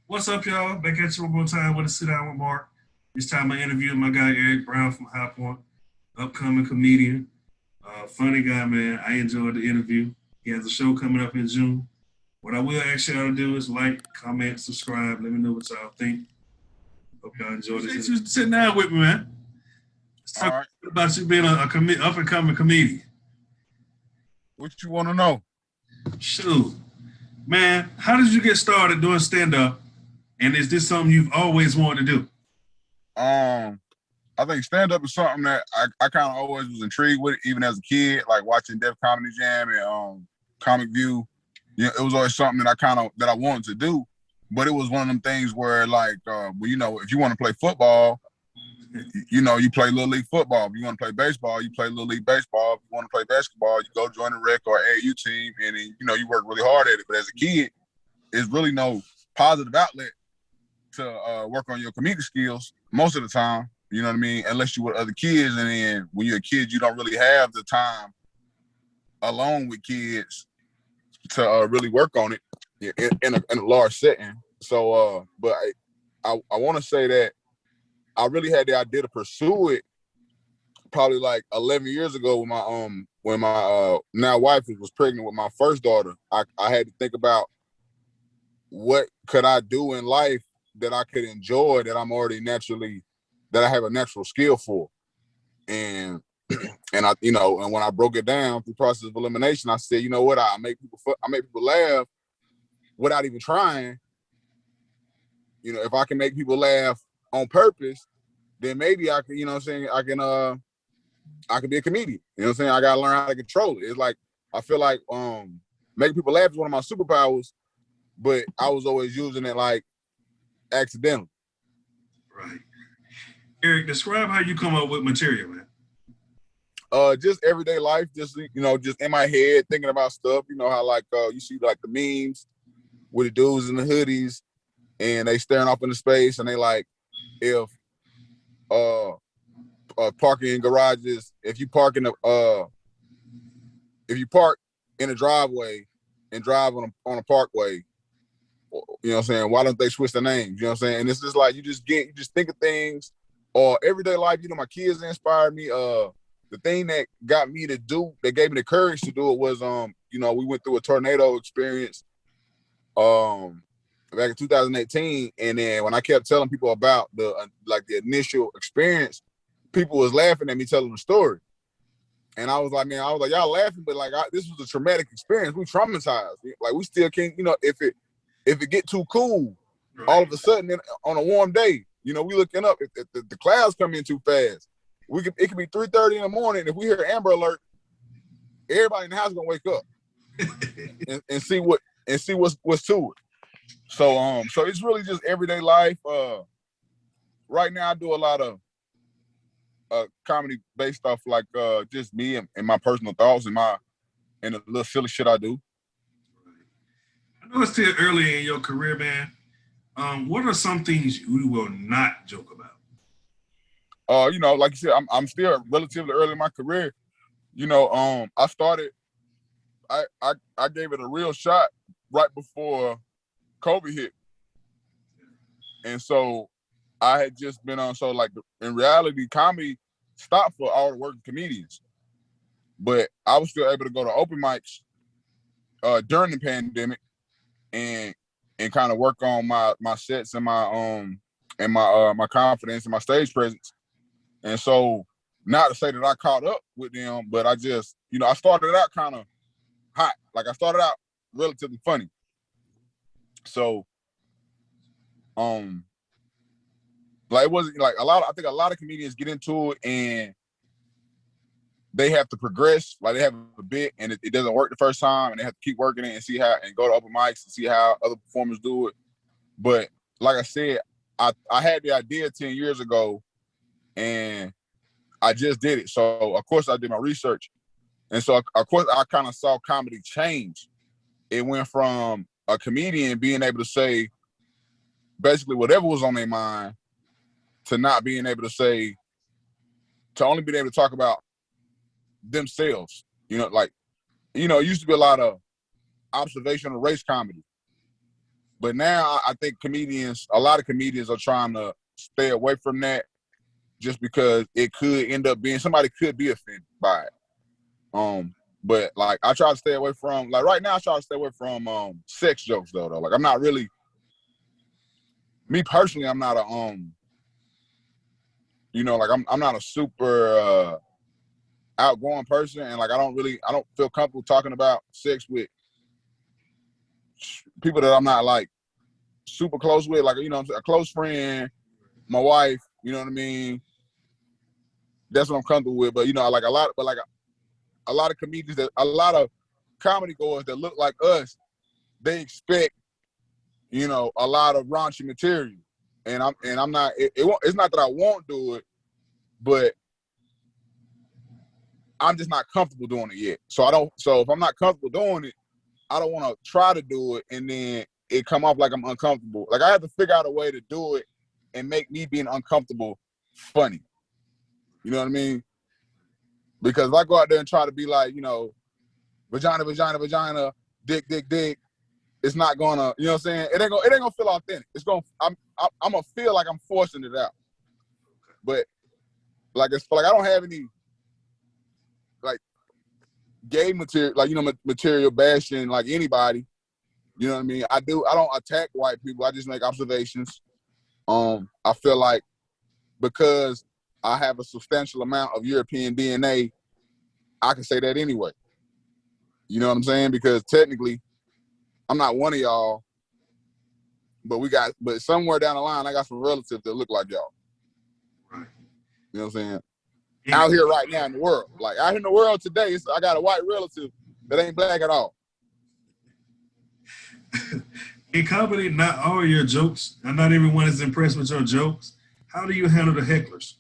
What's up, y'all? Back at you one more time with a sit down with Mark. This time I interviewed my guy Eric Brown from High Point, upcoming comedian, funny guy, man. I enjoyed the interview. He has a show coming up in June. What I will ask y'all to do is like, comment, subscribe. Let me know what y'all think. Hope y'all enjoy this. You sitting down with me, man. Let's All talk right. about you being a up and coming comedian. What you want to know? Shoot, man, how did you get started doing stand up? And is this something you've always wanted to do? Um, I think stand up is something that I kind of always was intrigued with, even as a kid, like watching Def Comedy Jam and Comic View. Yeah, it was always something that I wanted to do. But it was one of them things where, like, if you want to play football, you play little league football. If you want to play baseball, you play little league baseball. If you want to play basketball, you go join a rec or AAU team, and then, you work really hard at it. But as a kid, it's really no positive outlet to work on your comedic skills most of the time. You know what I mean? Unless you with other kids, and then when you're a kid, you don't really have the time alone with kids to really work on it in a large setting. So, but I want to say that I really had the idea to pursue it probably like 11 years ago when my now wife was pregnant with my first daughter. I had to think about what could I do in life that I could enjoy, that I have a natural skill for. And and when I broke it down through process of elimination, I said, you know what, I make people laugh without even trying. If I can make people laugh on purpose, then maybe I can, I can be a comedian. You know what I'm saying? I gotta learn how to control it. It's like I feel like making people laugh is one of my superpowers, but I was always using it like accidentally. Right. Eric, describe how you come up with material, man. Just everyday life, just just in my head, thinking about stuff. You know how like you see like the memes with the dudes in the hoodies and they staring off into space, and they like if parking in garages, if you park in a driveway and drive on a parkway, you know what I'm saying, why don't they switch the names? You know what I'm saying? And it's just like you just think of things or everyday life. My kids inspired me. The thing that got me to do, that gave me the courage to do it was, we went through a tornado experience back in 2018. And then when I kept telling people about the initial experience, people was laughing at me telling the story. And I was like, y'all laughing, but this was a traumatic experience. We traumatized. Like we still can't, if it get too cool, Right. all of a sudden on a warm day, we looking up, if the clouds come in too fast, it could be 3:30 in the morning. If we hear Amber Alert, everybody in the house gonna wake up and see what's to it. So it's really just everyday life. Right now I do a lot of comedy based off like just me and my personal thoughts and the little silly shit I do. I know it's still early in your career, man. What are some things you will not joke about? Like you said, I'm still relatively early in my career. I started. I gave it a real shot right before COVID hit, and so I had just been on. So like in reality, comedy stopped for all the working comedians, but I was still able to go to open mics during the pandemic and kind of work on my sets and my confidence and my stage presence. And so, not to say that I caught up with them, but I just, I started out kind of hot. Like I started out relatively funny. So, like it wasn't like I think a lot of comedians get into it and they have to progress. Like they have a bit and it doesn't work the first time, and they have to keep working it and go to open mics and see how other performers do it. But like I said, I had the idea 10 years ago and I just did it. So of course I did my research. And so of course I kind of saw comedy change. It went from a comedian being able to say basically whatever was on their mind to not being able to only being able to talk about themselves. It used to be a lot of observational race comedy. But now I think a lot of comedians are trying to stay away from that just because it could end up being, somebody could be offended by it. But like I try to stay away from, like right now I try to stay away from sex jokes though. Like I'm not really, me personally, I'm not a like I'm not a super outgoing person, and like I don't feel comfortable talking about sex with people that I'm not like super close with, like a close friend, my wife, you know what I mean? That's what I'm comfortable with. But like a lot of comedians, a lot of comedy goers that look like us, they expect a lot of raunchy material, and I'm not. It's not that I won't do it, but I'm just not comfortable doing it yet. So if I'm not comfortable doing it, I don't want to try to do it and then it come off like I'm uncomfortable. Like I have to figure out a way to do it and make me being uncomfortable funny. You know what I mean? Because if I go out there and try to be like, vagina, vagina, vagina, dick, dick, dick, it's not gonna, you know what I'm saying? It ain't gonna feel authentic. I'm gonna feel like I'm forcing it out. But like I don't have any like gay material, like material bashing like anybody. You know what I mean? I don't attack white people. I just make observations. I feel like because I have a substantial amount of European DNA, I can say that anyway. You know what I'm saying? Because technically, I'm not one of y'all, but somewhere down the line, I got some relatives that look like y'all. Right. You know what I'm saying? Out here right now in the world. Like out here in the world today, I got a white relative that ain't black at all. In comedy, not all your jokes, and not everyone is impressed with your jokes. How do you handle the hecklers?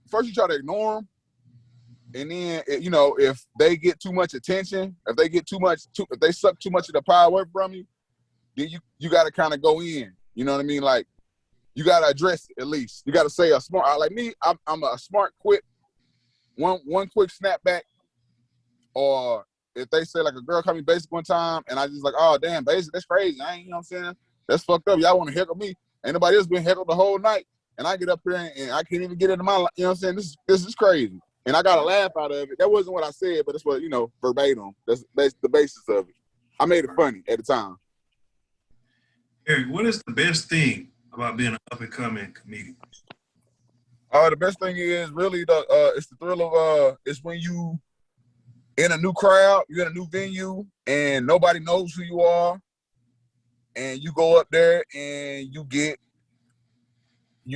First you try to ignore them, and then if they get too much attention, if they suck too much of the power away from you, then you got to kind of go in. You know what I mean? Like you got to address it at least. You got to say a smart. Like me, I'm a smart, quick one quick snapback, or if they say like a girl called me basic one time and I just like, oh damn, basic, that's crazy. I ain't, you know what I'm saying? That's fucked up. Y'all want to heckle me. Ain't nobody else been heckled the whole night. And I get up here and I can't even get into my, you know what I'm saying? This is crazy. And I got a laugh out of it. That wasn't what I said, but it's what, verbatim. That's the basis of it. I made it funny at the time. Eric, what is the best thing about being an up-and-coming comedian? The best thing is really it's the thrill of it's when you in a new crowd, you're in a new venue, and nobody knows who you are, and you go up there and you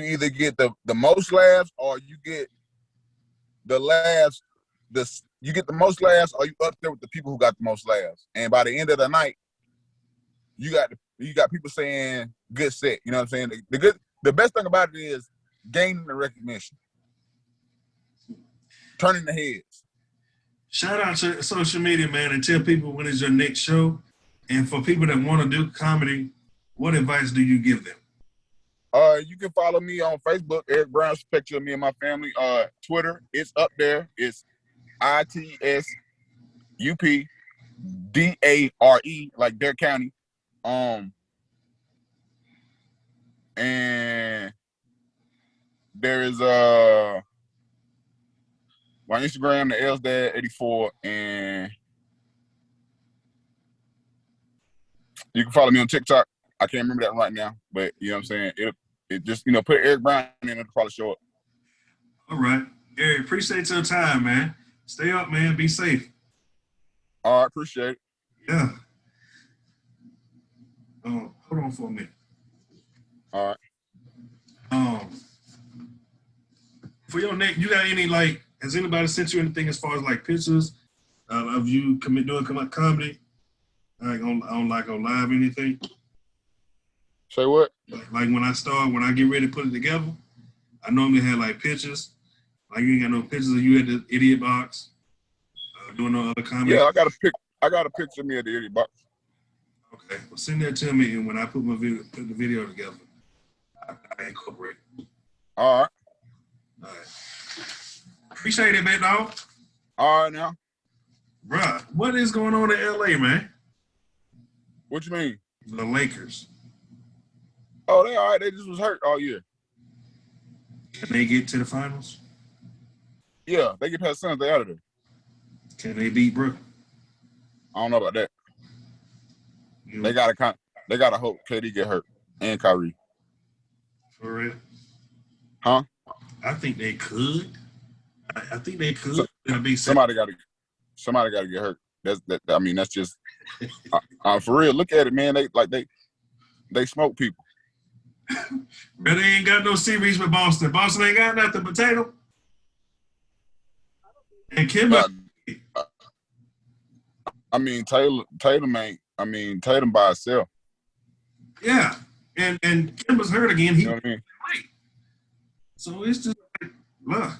either get the most laughs or you get the laughs. You get the most laughs, or you up there with the people who got the most laughs. And by the end of the night, you got people saying good set. You know what I'm saying? The best thing about it is gaining the recognition, turning the heads. Shout out to social media, man, and tell people when is your next show. And for people that want to do comedy, what advice do you give them? You can follow me on Facebook, Eric Brown's picture of me and my family. Twitter, it's up there. It's ITSUPDARE, like Dare County. And there is my Instagram, the LsDad84, and you can follow me on TikTok. I can't remember that right now, but you know what I'm saying? It just, put Eric Brown in, it'll probably show up. All right. Eric, appreciate your time, man. Stay up, man. Be safe. All right, appreciate it. Yeah. Hold on for a minute. All right. For your next, you got any, like, has anybody sent you anything as far as like pictures of you doing comedy? Like on live anything? Say what? Like when I get ready to put it together, I normally have like pictures. Like you ain't got no pictures of you at the idiot box doing no other comedy. Yeah, I got a picture of me at the idiot box. Okay, well send that to me, and when I put the video together, I incorporate it. All right. All right. Appreciate it, man, dog. All right now. Bruh, what is going on in LA, man? What you mean? The Lakers. Oh, they all right. They just was hurt all year. Can they get to the finals? Yeah, they get past Suns. They out of there. Can they beat Brooklyn? I don't know about that. They gotta hope KD get hurt and Kyrie. For real? Huh? I think they could. I think they could. Somebody got to get hurt. I mean, that's just for real. Look at it, man. They smoke people. But they ain't got no series with Boston. Boston ain't got nothing but Tatum. And Kemba. I mean, Tatum ain't. I mean, Tatum by itself. Yeah, and Kemba's hurt again. He You know what I mean? right. So it's just like, look.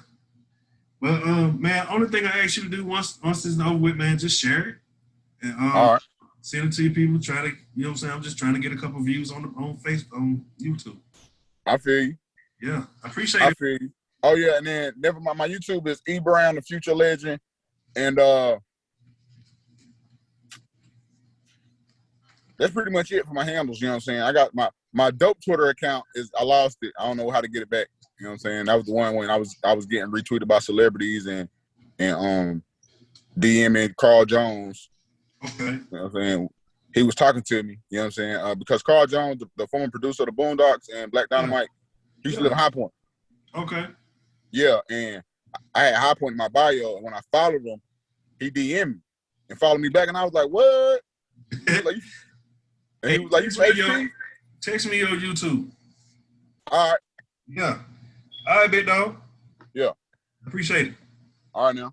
But man, only thing I ask you to do once this is over with, man, just share it and All right. send it to your people. Try to, you know what I'm saying? I'm just trying to get a couple views on Facebook, on YouTube. I feel you. Yeah, I appreciate I it. feel you. Oh yeah, and then never mind. My YouTube is E Brown, the Future Legend, and that's pretty much it for my handles. You know what I'm saying? I got my dope Twitter account I lost it. I don't know how to get it back. You know what I'm saying? That was the one when I was getting retweeted by celebrities and DMing Carl Jones. Okay. You know what I'm saying? He was talking to me. You know what I'm saying? Because Carl Jones, the former producer of the Boondocks and Black Dynamite, he used to live in High Point. Okay. Yeah, and I had High Point in my bio, and when I followed him, he DM'd me and followed me back, and I was like, "What?" He was like, "You HP?" Text me your YouTube. All right. Yeah. All right, big dog. Yeah. Appreciate it. All right now.